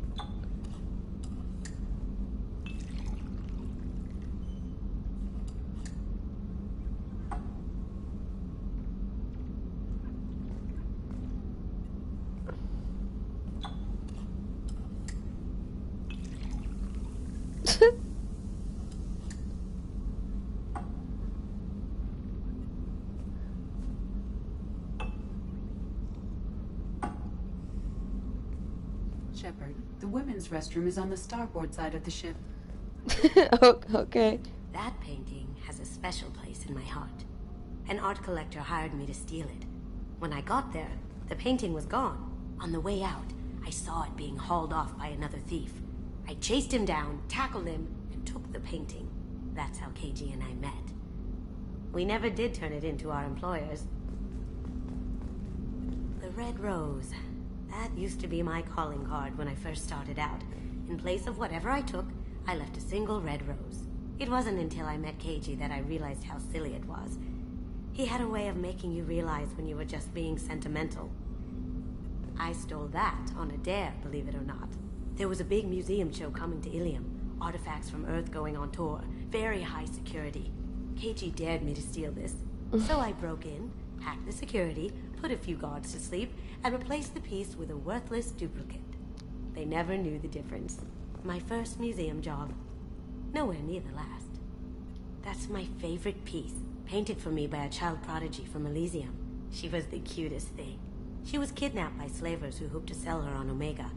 Shepard, the women's restroom is on the starboard side of the ship. Okay. That painting has a special place in my heart. An art collector hired me to steal it. When I got there, the painting was gone. On the way out, I saw it being hauled off by another thief. I chased him down, tackled him, and took the painting. That's how Keiji and I met. We never did turn it into our employers. The red rose. That used to be my calling card when I first started out. In place of whatever I took, I left a single red rose. It wasn't until I met Keiji that I realized how silly it was. He had a way of making you realize when you were just being sentimental. I stole that on a dare, believe it or not. There was a big museum show coming to Ilium. Artifacts from Earth going on tour. Very high security. Keiji dared me to steal this. So I broke in, hack the security, put a few guards to sleep, and replace the piece with a worthless duplicate. They never knew the difference. My first museum job. Nowhere near the last. That's my favorite piece, painted for me by a child prodigy from Elysium. She was the cutest thing. She was kidnapped by slavers who hoped to sell her on Omega.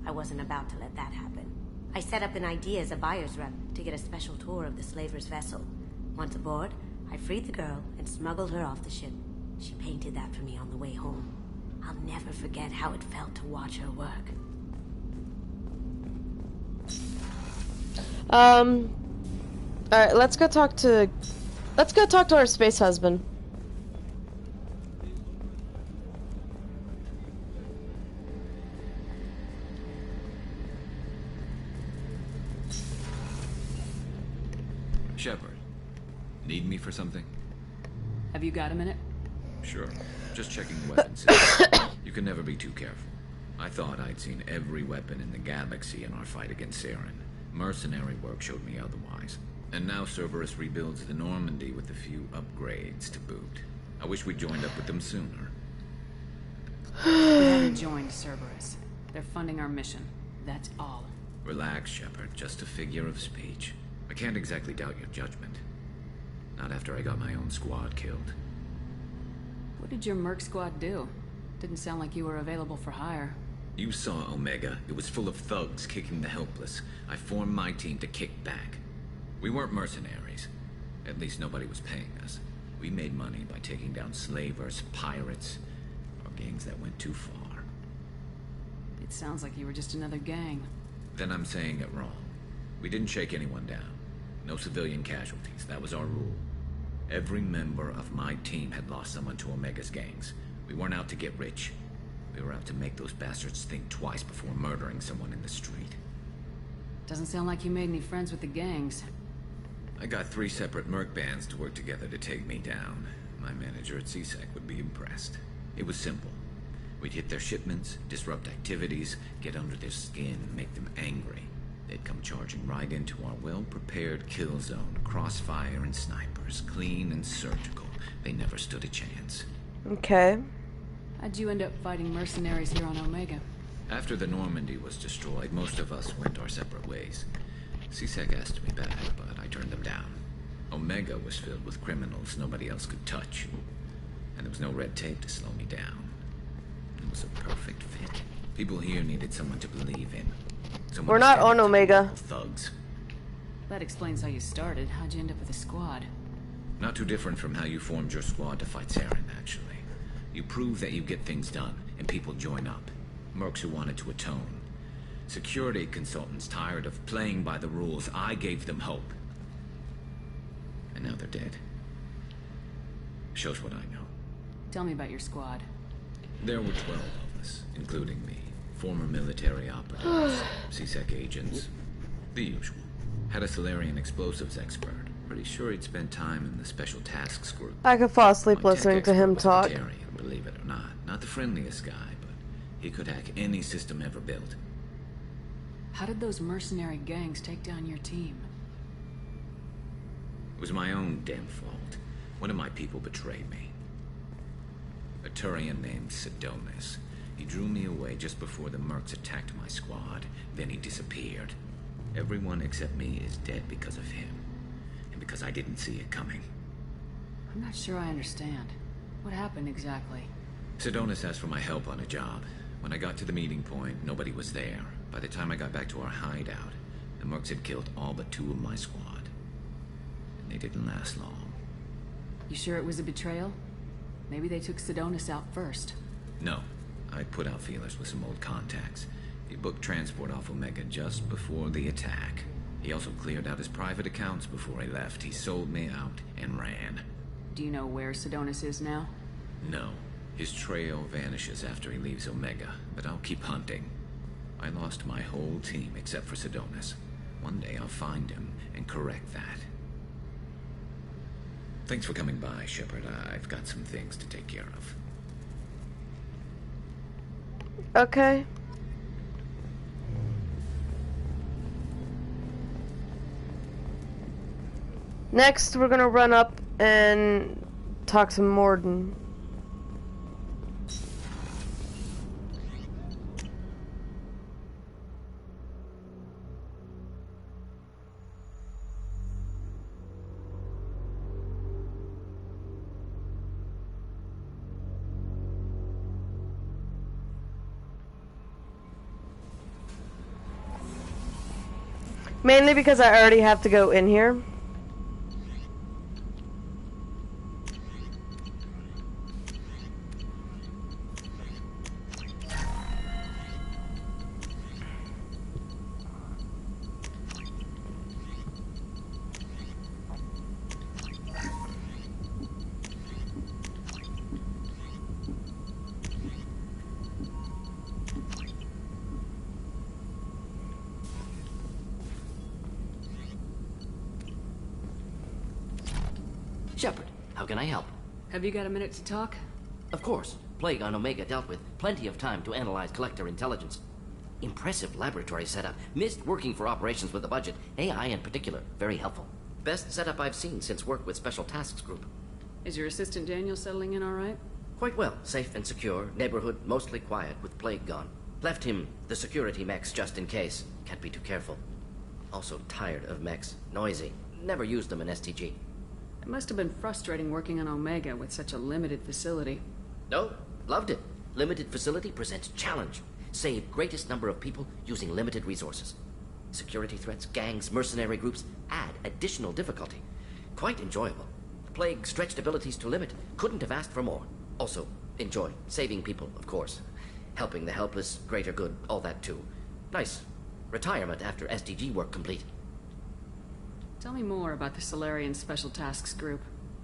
I wasn't about to let that happen. I set up an ID as a buyer's rep to get a special tour of the slaver's vessel. Once aboard, I freed the girl and smuggled her off the ship. She painted that for me on the way home. I'll never forget how it felt to watch her work. Alright, let's go talk to our space husband. Shepard, need me for something? Have you got a minute? Sure. Just checking the weapon system. You can never be too careful. I thought I'd seen every weapon in the galaxy in our fight against Saren. Mercenary work showed me otherwise. And now Cerberus rebuilds the Normandy with a few upgrades to boot. I wish we'd joined up with them sooner. We haven't joined Cerberus. They're funding our mission. That's all. Relax, Shepard. Just a figure of speech. I can't exactly doubt your judgment. Not after I got my own squad killed. What did your Merc squad do? Didn't sound like you were available for hire. You saw Omega. It was full of thugs kicking the helpless. I formed my team to kick back. We weren't mercenaries. At least nobody was paying us. We made money by taking down slavers, pirates, or gangs that went too far. It sounds like you were just another gang. Then I'm saying it wrong. We didn't shake anyone down. No civilian casualties. That was our rule. Every member of my team had lost someone to Omega's gangs. We weren't out to get rich. We were out to make those bastards think twice before murdering someone in the street. Doesn't sound like you made any friends with the gangs. I got 3 separate merc bands to work together to take me down. My manager at CSEC would be impressed. It was simple. We'd hit their shipments, disrupt activities, get under their skin, make them angry. They'd come charging right into our well-prepared kill zone, crossfire and snipers, clean and surgical. They never stood a chance. Okay. How'd you end up fighting mercenaries here on Omega? After the Normandy was destroyed, most of us went our separate ways. CSEC asked me back, but I turned them down. Omega was filled with criminals nobody else could touch. And there was no red tape to slow me down. It was a perfect fit. People here needed someone to believe in. Someone We're not on Omega. Thugs. That explains how you started. How'd you end up with a squad? Not too different from how you formed your squad to fight Saren, actually. You prove that you get things done, and people join up. Mercs who wanted to atone. Security consultants tired of playing by the rules. I gave them hope. And now they're dead. Shows what I know. Tell me about your squad. There were 12 of us, including me. Former military operatives, CSEC agents, the usual. Had a Solarian explosives expert. Pretty sure he'd spent time in the Special Tasks group. I could fall asleep My listening tech to him expert was talk. a Batarian, believe it or not. Not the friendliest guy, but he could hack any system ever built. How did those mercenary gangs take down your team? It was my own damn fault. One of my people betrayed me. A Turian named Sidonis. He drew me away just before the mercs attacked my squad. Then he disappeared. Everyone except me is dead because of him. And because I didn't see it coming. I'm not sure I understand. What happened exactly? Sidonis asked for my help on a job. When I got to the meeting point, nobody was there. By the time I got back to our hideout, the mercs had killed all but 2 of my squad. And they didn't last long. You sure it was a betrayal? Maybe they took Sidonis out first. No. I put out feelers with some old contacts. He booked transport off Omega just before the attack. He also cleared out his private accounts before he left. He sold me out and ran. Do you know where Sidonis is now? No. His trail vanishes after he leaves Omega, but I'll keep hunting. I lost my whole team except for Sidonis. One day I'll find him and correct that. Thanks for coming by, Shepard. I've got some things to take care of. Okay. Next, we're gonna run up and talk to Morden. Mainly because I already have to go in here. Shepard, how can I help? Have you got a minute to talk? Of course. Plague on Omega dealt with. Plenty of time to analyze collector intelligence. Impressive laboratory setup. Missed working for operations with a budget. AI in particular. Very helpful. Best setup I've seen since work with Special Tasks Group. Is your assistant Daniel settling in all right? Quite well. Safe and secure. Neighborhood mostly quiet with Plague gone. Left him the security mechs just in case. Can't be too careful. Also tired of mechs. Noisy. Never used them in STG. It must have been frustrating working on Omega with such a limited facility. No, loved it. Limited facility presents challenge. Save greatest number of people using limited resources. Security threats, gangs, mercenary groups add additional difficulty. Quite enjoyable. Plague stretched abilities to limit. Couldn't have asked for more. Also, enjoy. Saving people, of course. Helping the helpless, greater good, all that too. Nice. Retirement after SDG work complete. Tell me more about the Solarian Special Tasks Group.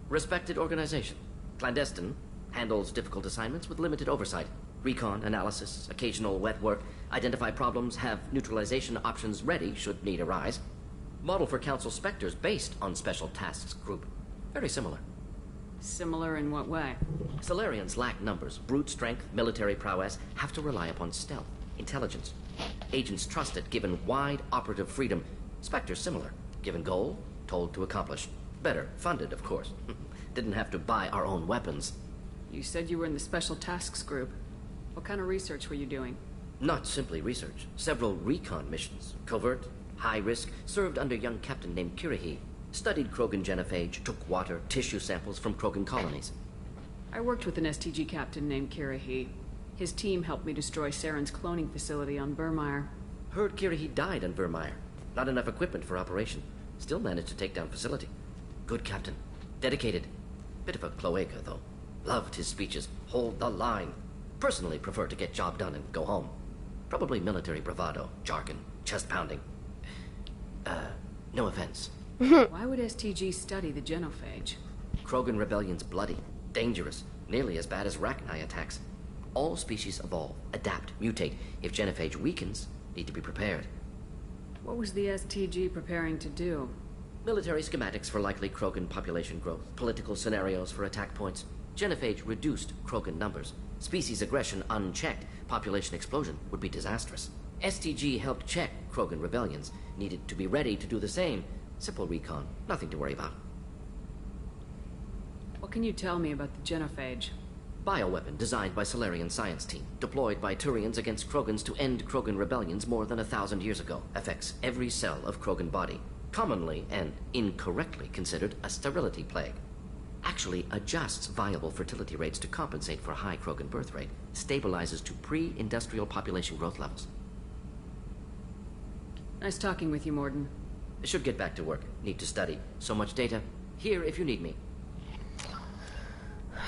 Respected organization. Clandestine. Handles difficult assignments with limited oversight. Recon, analysis, occasional wet work. Identify problems, have neutralization options ready should need arise. Model for Council Spectres based on Special Tasks Group. Very similar. Similar in what way? Solarians lack numbers, brute strength, military prowess, have to rely upon stealth, intelligence. Agents trusted, given wide operative freedom. Spectres similar. Given goal, told to accomplish. Better, funded, of course. Didn't have to buy our own weapons. You said you were in the Special Tasks Group. What kind of research were you doing? Not simply research. Several recon missions. Covert, high risk, served under a young captain named Kirihi. Studied Krogan genophage, took water, tissue samples from Krogan colonies. I worked with an STG captain named Kirihi. His team helped me destroy Saren's cloning facility on Vermeer. Heard Kirihi died on Vermeer. Not enough equipment for operation. Still managed to take down facility. Good captain. Dedicated. Bit of a cloaca, though. Loved his speeches. Hold the line. Personally prefer to get job done and go home. Probably military bravado, jargon, chest pounding. No offense. Why would STG study the genophage? Krogan rebellion's bloody, dangerous, nearly as bad as Rachni attacks. All species evolve, adapt, mutate. If genophage weakens, need to be prepared. What was the STG preparing to do? Military schematics for likely Krogan population growth, political scenarios for attack points. Genophage reduced Krogan numbers. Species aggression unchecked, population explosion would be disastrous. STG helped check Krogan rebellions, needed to be ready to do the same. Simple recon, nothing to worry about. What can you tell me about the genophage? Bioweapon designed by Solarian science team, deployed by Turians against Krogans to end Krogan rebellions more than 1,000 years ago. Affects every cell of Krogan body. Commonly and incorrectly considered a sterility plague. Actually adjusts viable fertility rates to compensate for a high Krogan birth rate. Stabilizes to pre-industrial population growth levels. Nice talking with you, Morden. Should get back to work. Need to study. So much data. Here if you need me.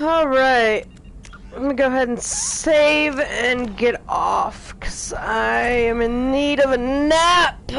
Alright. I'm gonna go ahead and save and get off, because I am in need of a nap.